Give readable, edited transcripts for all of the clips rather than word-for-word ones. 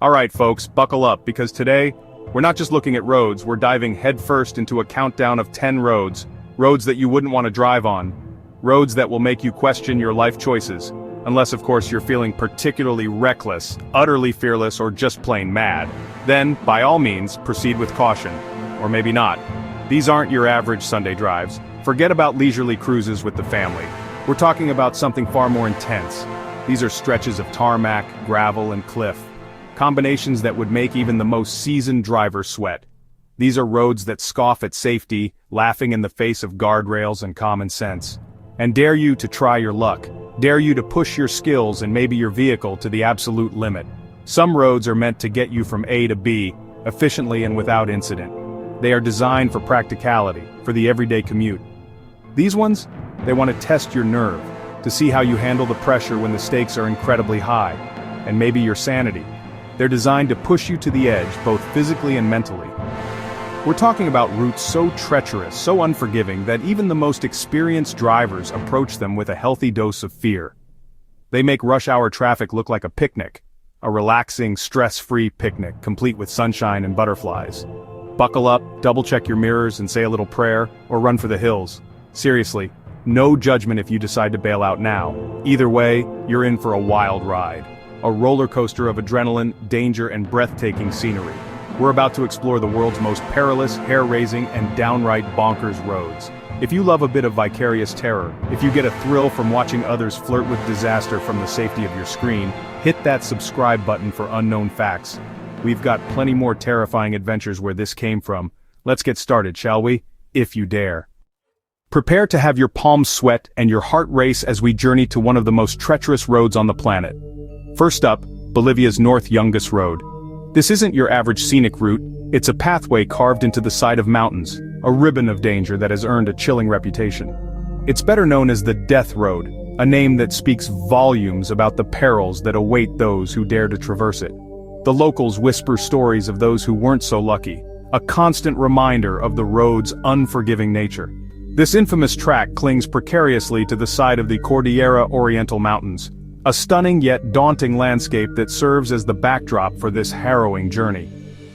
Alright folks, buckle up, because today, we're not just looking at roads, we're diving headfirst into a countdown of 10 roads that you wouldn't want to drive on, roads that will make you question your life choices, unless of course you're feeling particularly reckless, utterly fearless, or just plain mad. Then, by all means, proceed with caution. Or maybe not. These aren't your average Sunday drives. Forget about leisurely cruises with the family. We're talking about something far more intense. These are stretches of tarmac, gravel, and cliff. Combinations that would make even the most seasoned driver sweat. These are roads that scoff at safety, laughing in the face of guardrails and common sense. And dare you to try your luck. Dare you to push your skills and maybe your vehicle to the absolute limit. Some roads are meant to get you from A to B, efficiently and without incident. They are designed for practicality, for the everyday commute. These ones, they want to test your nerve, to see how you handle the pressure when the stakes are incredibly high, and maybe your sanity. They're designed to push you to the edge, both physically and mentally. We're talking about routes so treacherous, so unforgiving, that even the most experienced drivers approach them with a healthy dose of fear. They make rush hour traffic look like a picnic, a relaxing, stress-free picnic, complete with sunshine and butterflies. Buckle up, double-check your mirrors and say a little prayer, or run for the hills. Seriously, no judgment if you decide to bail out now. Either way, you're in for a wild ride. A roller coaster of adrenaline, danger, and breathtaking scenery. We're about to explore the world's most perilous, hair-raising, and downright bonkers roads. If you love a bit of vicarious terror, if you get a thrill from watching others flirt with disaster from the safety of your screen, hit that subscribe button for unknown facts. We've got plenty more terrifying adventures where this came from. Let's get started, shall we? If you dare. Prepare to have your palms sweat and your heart race as we journey to one of the most treacherous roads on the planet. First up, Bolivia's North Yungas Road. This isn't your average scenic route, it's a pathway carved into the side of mountains, a ribbon of danger that has earned a chilling reputation. It's better known as the Death Road, a name that speaks volumes about the perils that await those who dare to traverse it. The locals whisper stories of those who weren't so lucky, a constant reminder of the road's unforgiving nature. This infamous track clings precariously to the side of the Cordillera Oriental Mountains, a stunning yet daunting landscape that serves as the backdrop for this harrowing journey.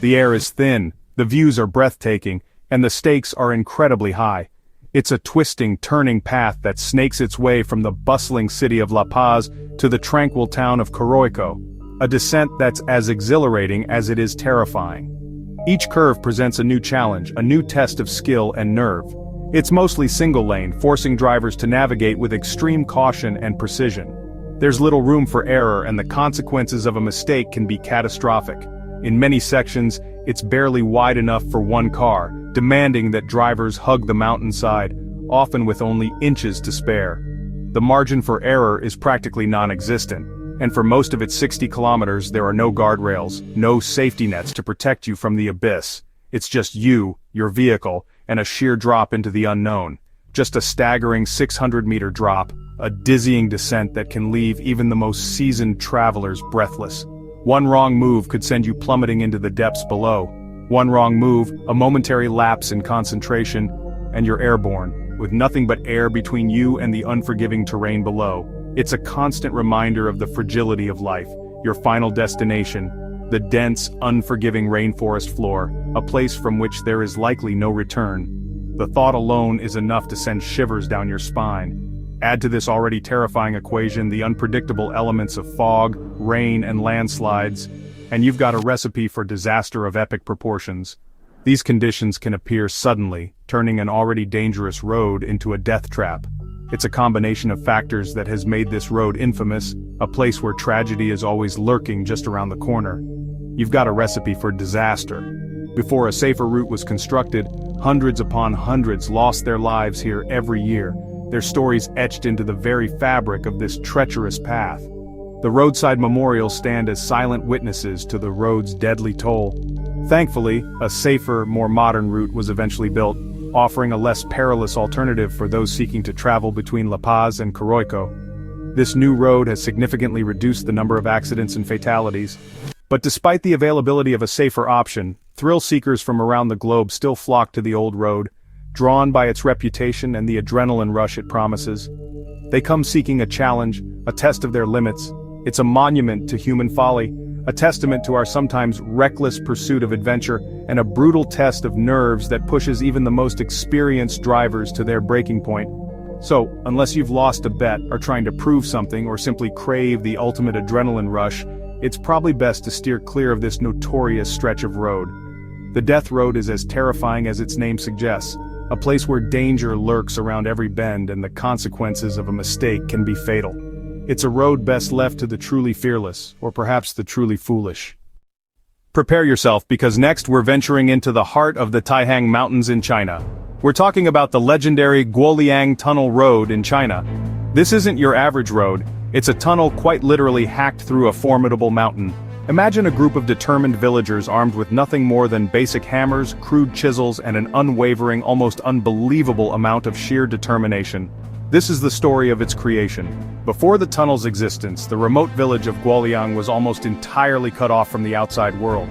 The air is thin, the views are breathtaking, and the stakes are incredibly high. It's a twisting, turning path that snakes its way from the bustling city of La Paz to the tranquil town of Coroico, a descent that's as exhilarating as it is terrifying. Each curve presents a new challenge, a new test of skill and nerve. It's mostly single lane, forcing drivers to navigate with extreme caution and precision. There's little room for error, and the consequences of a mistake can be catastrophic. In many sections, it's barely wide enough for one car, demanding that drivers hug the mountainside, often with only inches to spare. The margin for error is practically non-existent, and for most of its 60 kilometers there are no guardrails, no safety nets to protect you from the abyss. It's just you, your vehicle, and a sheer drop into the unknown. Just a staggering 600-meter drop, a dizzying descent that can leave even the most seasoned travelers breathless. One wrong move could send you plummeting into the depths below. One wrong move, a momentary lapse in concentration, and you're airborne, with nothing but air between you and the unforgiving terrain below. It's a constant reminder of the fragility of life, your final destination, the dense, unforgiving rainforest floor, a place from which there is likely no return. The thought alone is enough to send shivers down your spine. Add to this already terrifying equation the unpredictable elements of fog, rain, and landslides, and you've got a recipe for disaster of epic proportions. These conditions can appear suddenly, turning an already dangerous road into a death trap. It's a combination of factors that has made this road infamous, a place where tragedy is always lurking just around the corner. You've got a recipe for disaster. Before a safer route was constructed, hundreds upon hundreds lost their lives here every year, their stories etched into the very fabric of this treacherous path. The roadside memorials stand as silent witnesses to the road's deadly toll. Thankfully, a safer, more modern route was eventually built, offering a less perilous alternative for those seeking to travel between La Paz and Coroico. This new road has significantly reduced the number of accidents and fatalities. But despite the availability of a safer option, thrill seekers from around the globe still flock to the old road, drawn by its reputation and the adrenaline rush it promises. They come seeking a challenge, a test of their limits. It's a monument to human folly, a testament to our sometimes reckless pursuit of adventure and a brutal test of nerves that pushes even the most experienced drivers to their breaking point. So, unless you've lost a bet, are trying to prove something, or simply crave the ultimate adrenaline rush, it's probably best to steer clear of this notorious stretch of road. The Death Road is as terrifying as its name suggests, a place where danger lurks around every bend and the consequences of a mistake can be fatal. It's a road best left to the truly fearless, or perhaps the truly foolish. Prepare yourself, because next we're venturing into the heart of the Taihang Mountains in China. We're talking about the legendary Guoliang Tunnel Road in China. This isn't your average road, it's a tunnel quite literally hacked through a formidable mountain. Imagine a group of determined villagers armed with nothing more than basic hammers, crude chisels, and an unwavering, almost unbelievable amount of sheer determination. This is the story of its creation. Before the tunnel's existence, the remote village of Guoliang was almost entirely cut off from the outside world.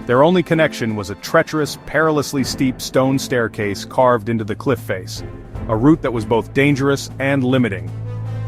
Their only connection was a treacherous, perilously steep stone staircase carved into the cliff face, a route that was both dangerous and limiting.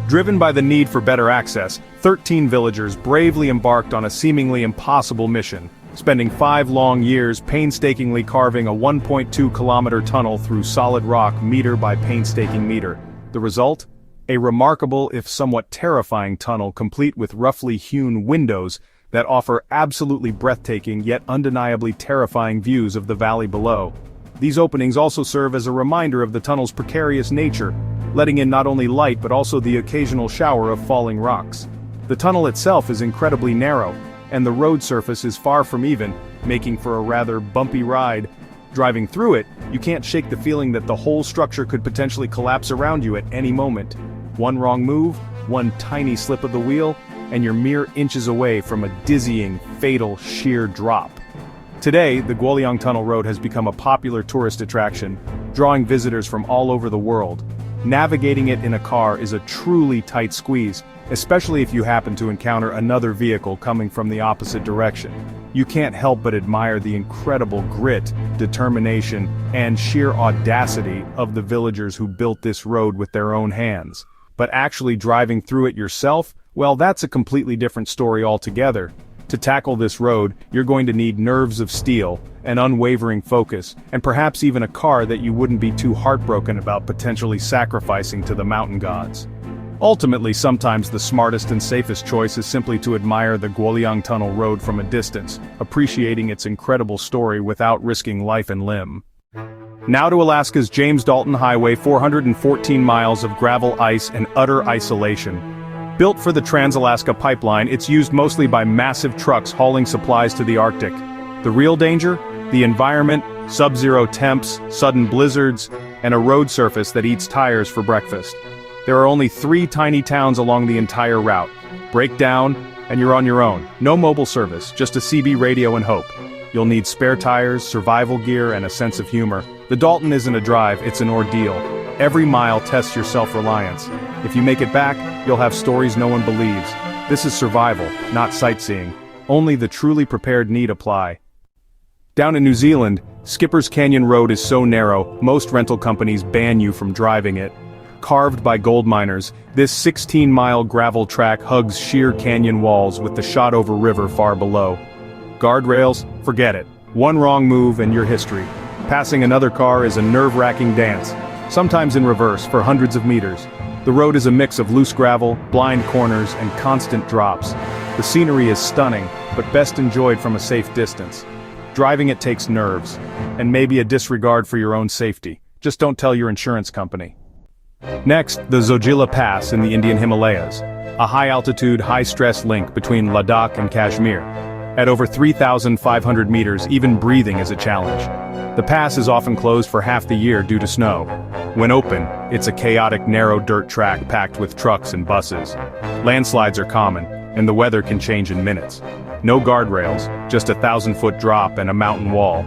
Driven by the need for better access, 13 villagers bravely embarked on a seemingly impossible mission, spending 5 long years painstakingly carving a 1.2-kilometer tunnel through solid rock meter by painstaking meter. The result? A remarkable, if somewhat terrifying tunnel complete with roughly hewn windows that offer absolutely breathtaking yet undeniably terrifying views of the valley below. These openings also serve as a reminder of the tunnel's precarious nature, letting in not only light but also the occasional shower of falling rocks. The tunnel itself is incredibly narrow, and the road surface is far from even, making for a rather bumpy ride. Driving through it, you can't shake the feeling that the whole structure could potentially collapse around you at any moment. One wrong move, one tiny slip of the wheel, and you're mere inches away from a dizzying, fatal, sheer drop. Today, the Guoliang Tunnel Road has become a popular tourist attraction, drawing visitors from all over the world. Navigating it in a car is a truly tight squeeze, especially if you happen to encounter another vehicle coming from the opposite direction. You can't help but admire the incredible grit, determination, and sheer audacity of the villagers who built this road with their own hands. But actually driving through it yourself, well, that's a completely different story altogether. To tackle this road, you're going to need nerves of steel, an unwavering focus, and perhaps even a car that you wouldn't be too heartbroken about potentially sacrificing to the mountain gods. Ultimately, sometimes the smartest and safest choice is simply to admire the Guoliang Tunnel Road from a distance, appreciating its incredible story without risking life and limb. Now to Alaska's James Dalton Highway, 414 miles of gravel, ice, and utter isolation. Built for the Trans-Alaska Pipeline, it's used mostly by massive trucks hauling supplies to the Arctic. The real danger? The environment, sub-zero temps, sudden blizzards, and a road surface that eats tires for breakfast. There are only 3 tiny towns along the entire route. Break down, and you're on your own. No mobile service, just a CB radio and hope. You'll need spare tires, survival gear, and a sense of humor. The Dalton isn't a drive, it's an ordeal. Every mile tests your self-reliance. If you make it back, you'll have stories no one believes. This is survival, not sightseeing. Only the truly prepared need apply. Down in New Zealand, Skipper's Canyon Road is so narrow, most rental companies ban you from driving it. Carved by gold miners, this 16-mile gravel track hugs sheer canyon walls with the shot-over river far below. Guardrails? Forget it. One wrong move and you're history. Passing another car is a nerve-wracking dance, sometimes in reverse for hundreds of meters. The road is a mix of loose gravel, blind corners, and constant drops. The scenery is stunning, but best enjoyed from a safe distance. Driving it takes nerves, and maybe a disregard for your own safety. Just don't tell your insurance company. Next, the Zojila Pass in the Indian Himalayas, a high-altitude, high-stress link between Ladakh and Kashmir. At over 3,500 meters, even breathing is a challenge. The pass is often closed for half the year due to snow. When open, it's a chaotic, narrow dirt track packed with trucks and buses. Landslides are common, and the weather can change in minutes. No guardrails, just a 1,000-foot drop and a mountain wall.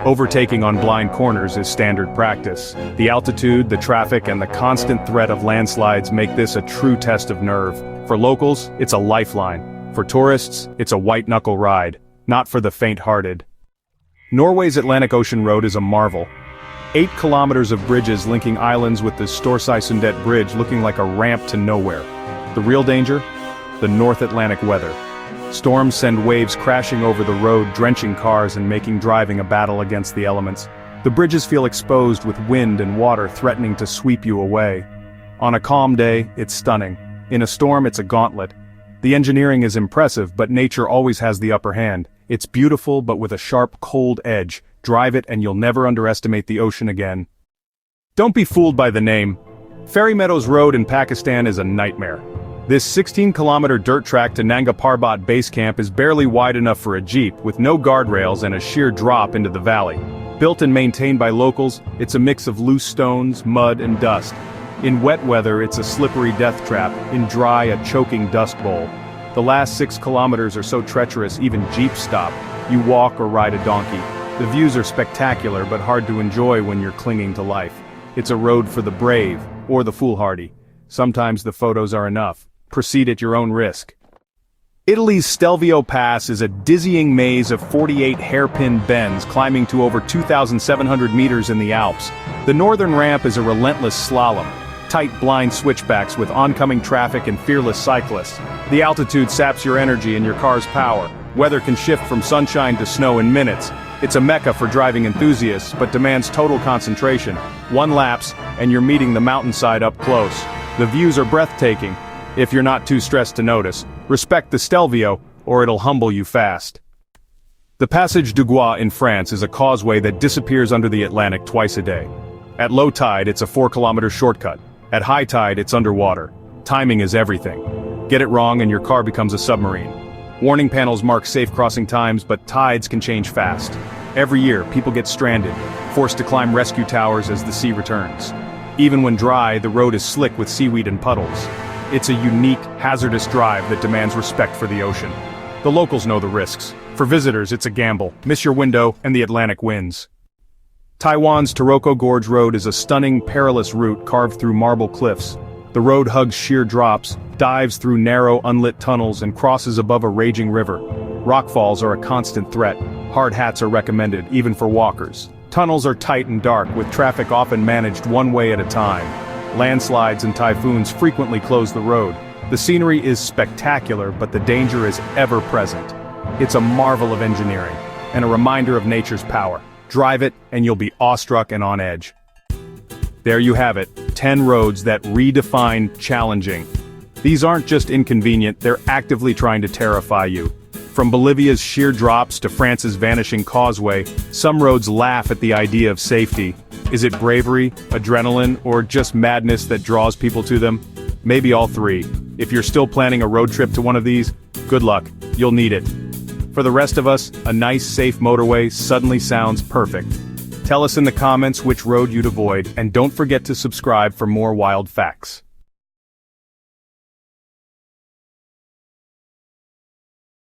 Overtaking on blind corners is standard practice. The altitude, the traffic, and the constant threat of landslides make this a true test of nerve. For locals, it's a lifeline. For tourists, it's a white-knuckle ride, not for the faint-hearted. Norway's Atlantic Ocean Road is a marvel. 8 kilometers of bridges linking islands with the Storsøysundet Bridge looking like a ramp to nowhere. The real danger? The North Atlantic weather. Storms send waves crashing over the road, drenching cars and making driving a battle against the elements. The bridges feel exposed with wind and water threatening to sweep you away. On a calm day, it's stunning. In a storm, it's a gauntlet. The engineering is impressive, but nature always has the upper hand. It's beautiful, but with a sharp, cold edge. Drive it and you'll never underestimate the ocean again. Don't be fooled by the name. Ferry Meadows Road in Pakistan is a nightmare. This 16-kilometer dirt track to Nanga Parbat base camp is barely wide enough for a jeep, with no guardrails and a sheer drop into the valley. Built and maintained by locals, it's a mix of loose stones, mud and dust. In wet weather, it's a slippery death trap. In dry, a choking dust bowl. The last 6 kilometers are so treacherous even jeeps stop. You walk or ride a donkey. The views are spectacular but hard to enjoy when you're clinging to life. It's a road for the brave, or the foolhardy. Sometimes the photos are enough. Proceed at your own risk. Italy's Stelvio Pass is a dizzying maze of 48 hairpin bends climbing to over 2,700 meters in the Alps. The northern ramp is a relentless slalom. Tight blind switchbacks with oncoming traffic and fearless cyclists. The altitude saps your energy and your car's power. Weather can shift from sunshine to snow in minutes. It's a mecca for driving enthusiasts, but demands total concentration. One lapse, and you're meeting the mountainside up close. The views are breathtaking, if you're not too stressed to notice. Respect the Stelvio, or it'll humble you fast. The Passage du Gois in France is a causeway that disappears under the Atlantic twice a day. At low tide, it's a 4-kilometer shortcut. At high tide, it's underwater. Timing is everything. Get it wrong and your car becomes a submarine. Warning panels mark safe crossing times, but tides can change fast. Every year, people get stranded, forced to climb rescue towers as the sea returns. Even when dry, the road is slick with seaweed and puddles. It's a unique, hazardous drive that demands respect for the ocean. The locals know the risks. For visitors, it's a gamble. Miss your window, and the Atlantic wins. Taiwan's Taroko Gorge Road is a stunning, perilous route carved through marble cliffs. The road hugs sheer drops, dives through narrow, unlit tunnels, and crosses above a raging river. Rockfalls are a constant threat. Hard hats are recommended, even for walkers. Tunnels are tight and dark, with traffic often managed one way at a time. Landslides and typhoons frequently close the road. The scenery is spectacular, but the danger is ever present. It's a marvel of engineering, and a reminder of nature's power. Drive it, and you'll be awestruck and on edge. There you have it, 10 roads that redefine challenging. These aren't just inconvenient, they're actively trying to terrify you. From Bolivia's sheer drops to France's vanishing causeway, some roads laugh at the idea of safety. Is it bravery, adrenaline, or just madness that draws people to them? Maybe all three. If you're still planning a road trip to one of these, good luck, you'll need it. For the rest of us, a nice, safe motorway suddenly sounds perfect. Tell us in the comments which road you'd avoid, and don't forget to subscribe for more wild facts.